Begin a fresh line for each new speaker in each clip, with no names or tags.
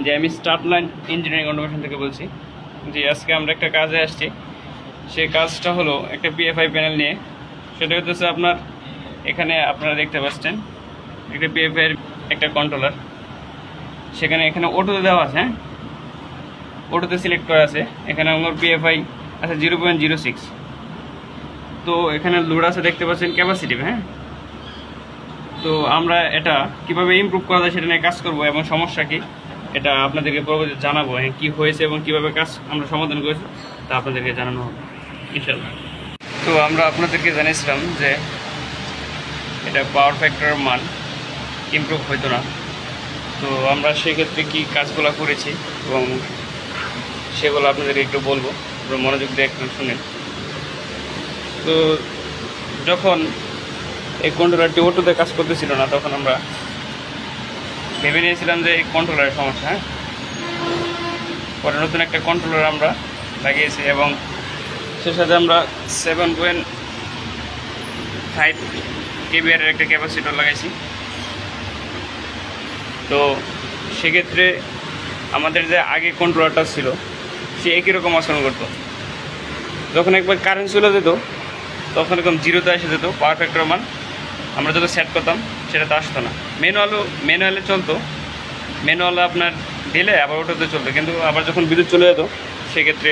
যে আমি স্টার্টলাইন engineering automation থেকে বলছি। যে আজকে আমরা একটা কাজে আসছি, সেই কাজটা হলো একটা পিএফআই প্যানেল নিয়ে। সেটা হচ্ছে আপনার এখানে আপনারা দেখতে পাচ্ছেন একটা পিএফআই এর একটা কন্ট্রোলার, এখানে অটোতে দেওয়া আছে, হ্যাঁ অটোতে সিলেক্ট করা আছে। এখানে আমার পিএফআই আছে 0.06। তো এখানে লোড আছে দেখতে পাচ্ছেন ক্যাপাসিটিভ, হ্যাঁ। তো আমরা এটা কিভাবে ইমপ্রুভ করা যায় সেটা নিয়ে কাজ করব এবং সমস্যা কি এটা আপনাদেরকে পরবর্তীতে জানাবো, হ্যাঁ কী হয়েছে এবং কীভাবে কাজ আমরা সমাধান করেছি তা আপনাদেরকে জানানো হবে ইনশাল্লাহ। তো আমরা আপনাদেরকে জানিয়েছিলাম যে এটা পাওয়ার ফ্যাক্টরের মান ইমপ্রুভ হইতো না। তো আমরা সেক্ষেত্রে কী কাজগুলো করেছি এবং সেগুলো আপনাদেরকে একটু বলবো, মনোযোগ দিয়ে একটু শুনেন। তো যখন এই কন্ট্রোলারটি অটোতে কাজ করতেছিল না, তখন আমরা ভেবে নিয়েছিলাম যে এই কন্ট্রোলারের সমস্যা, হ্যাঁ। পরে নতুন একটা কন্ট্রোলার আমরা লাগিয়েছি এবং সে সাথে আমরা 7.5 kVAR একটা ক্যাপাসিটর লাগাইছি। তো সেক্ষেত্রে আমাদের যে আগে কন্ট্রোলারটা ছিল সে একই রকম আচরণ করতো। যখন একবার কারেন্ট চলে যেত তখন এরকম জিরোতে এসে যেত পাওয়ার ফ্যাক্টর মান। আমরা যত সেট করতাম সেটা তো আসতো না। ম্যানুয়ালে চলতো, ম্যানুয়ালে আপনার দিলে আবার ওটাতে চলতো, কিন্তু আবার যখন বিদ্যুৎ চলে যেত সেক্ষেত্রে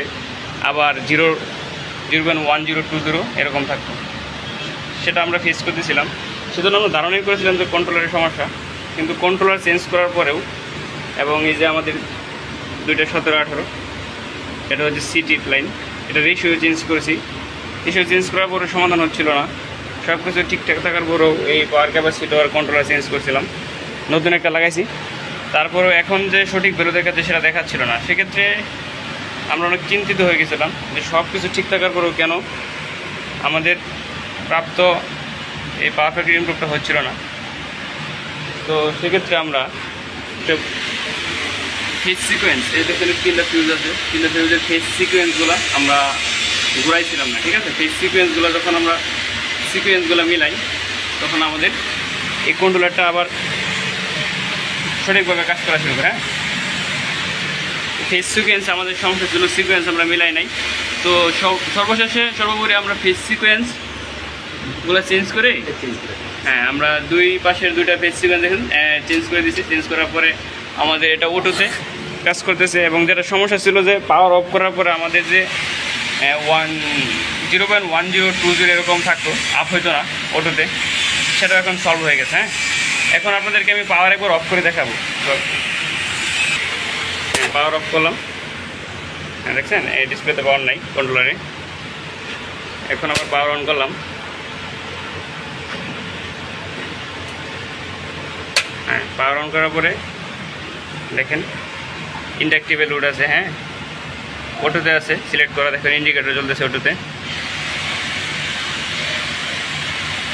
আবার 0.1020 এরকম থাকতো। সেটা আমরা ফেস করতেছিলাম। সেজন্য আমরা ধারণাই করেছিলাম যে কন্ট্রোলারের সমস্যা। কিন্তু কন্ট্রোলার চেঞ্জ করার পরেও এবং এই যে আমাদের 2টা 17-18 এটা হচ্ছে সিটি লাইন, এটা রেশিও চেঞ্জ করেছি। রেশিও চেঞ্জ করার পরে সমাধান হচ্ছিল না। সব কিছু ঠিকঠাক থাকার পরেও এই পাওয়ার ক্যাপাসিটর কন্ট্রোলার চেঞ্জ করছিলাম, নতুন একটা লাগাইছি। তারপরেও এখন যে সঠিক ভ্যালু দেখাচ্ছে সেটা দেখাচ্ছিল না। সেক্ষেত্রে আমরা অনেক চিন্তিত হয়ে গেছিলাম যে সব কিছু ঠিক থাকার পরেও কেন আমাদের প্রাপ্ত এই পাওয়ার ফ্যাক্টর ইমপ্রুভটা হচ্ছিল না। তো সেক্ষেত্রে আমরা ফেজ সিকোয়েন্স, এই দেখেন 3টা ফিউজ আছে, 3টা ফিউজের ফেজ সিকোয়েন্সগুলো আমরা ঘুরাইছিলাম না, ঠিক আছে। ফেজ সিকোয়েন্সগুলো যখন আমরা সিকোয়েন্সগুলো মিলাই তখন আমাদের এই কন্ট্রোলারটা আবার সঠিকভাবে কাজ করা শুরু করে, হ্যাঁ। ফেজ সিকোয়েন্স আমাদের সমস্যা ছিল, সিকোয়েন্স আমরা মিলাই নাই। তো সর্বোপরি আমরা ফেজ সিকোয়েন্সগুলো চেঞ্জ করে, হ্যাঁ আমরা দুই পাশের 2টা ফেজ সিকোয়েন্স দেখেন চেঞ্জ করে দিচ্ছি। চেঞ্জ করার পরে আমাদের এটা অটোতে কাজ করতেছে। এবং যেটা সমস্যা ছিল যে পাওয়ার অফ করার পরে আমাদের যে 0.1020 এরকম থাকতো, আপ হইতো না অটোতে, সেটা এখন সলভ হয়ে গেছে, হ্যাঁ। এখন আপনাদেরকে আমি পাওয়ার একবার অফ করে দেখাবো। পাওয়ার অফ করলাম, হ্যাঁ দেখছেন এই ডিসপ্লেতে পাওয়ার নাই কন্ট্রোলারে। এখন আবার পাওয়ার অন করলাম, হ্যাঁ পাওয়ার অন করার পরে দেখেন ইন্ডাকটিভে লোড আছে, হ্যাঁ অটোতে আছে সিলেক্ট করা। দেখেন ইন্ডিকেটর জ্বলতেছে অটোতে,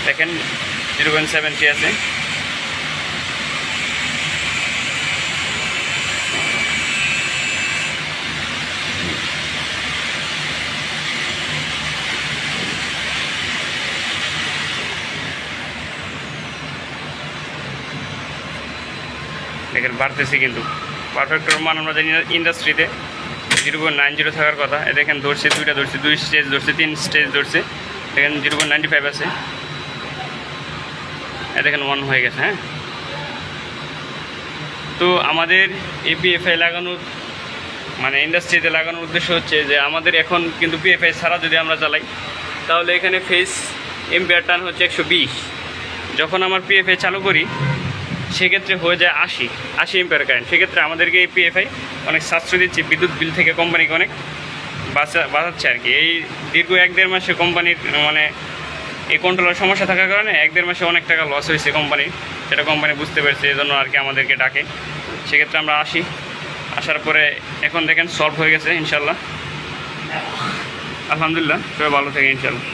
দেখেন 0.73 আছে। দেখেন বাড়তেছে, কিন্তু পারফেক্টর মান আমরা জানি ইন্ডাস্ট্রিতে 0.90 থাকার কথা। এ দেখেন ধরছে, 2টা ধরছে, 2 স্টেজ ধরছে, 3 স্টেজ ধরছে। দেখেন 0.95 আছে, এ দেখেন 1 হয়ে গেছে, হ্যাঁ। তো আমাদের পিএফআই লাগানোর মানে ইন্ডাস্ট্রিতে লাগানোর উদ্দেশ্য হচ্ছে যে আমাদের এখন কিন্তু পিএফআই ছাড়া যদি আমরা চালাই তাহলে এখানে ফেজ এম্পিয়ার টার্ন হচ্ছে 120। যখন আমার পিএফআই চালু করি সেক্ষেত্রে হয়ে যায় 80 এম্পিয়ার কারেন্ট। সেক্ষেত্রে আমাদেরকে এই পিএফআই অনেক সাশ্রয় দিচ্ছে, বিদ্যুৎ বিল থেকে কোম্পানিকে অনেক বাঁচাচ্ছে আর কি। এই দীর্ঘ 1-1.5 মাসে কোম্পানির মানে এই কন্ট্রোলার সমস্যা থাকার কারণে 1-1.5 মাসে অনেক টাকা লস হয়েছে কোম্পানির, সেটা কোম্পানি বুঝতে পেরেছে, এই জন্য আর কি আমাদেরকে ডাকে। সেক্ষেত্রে আমরা আসার পরে এখন দেখেন সলভ হয়ে গেছে ইনশাল্লাহ, আলহামদুলিল্লাহ। সবাই ভালো থাকে ইনশাল্লাহ।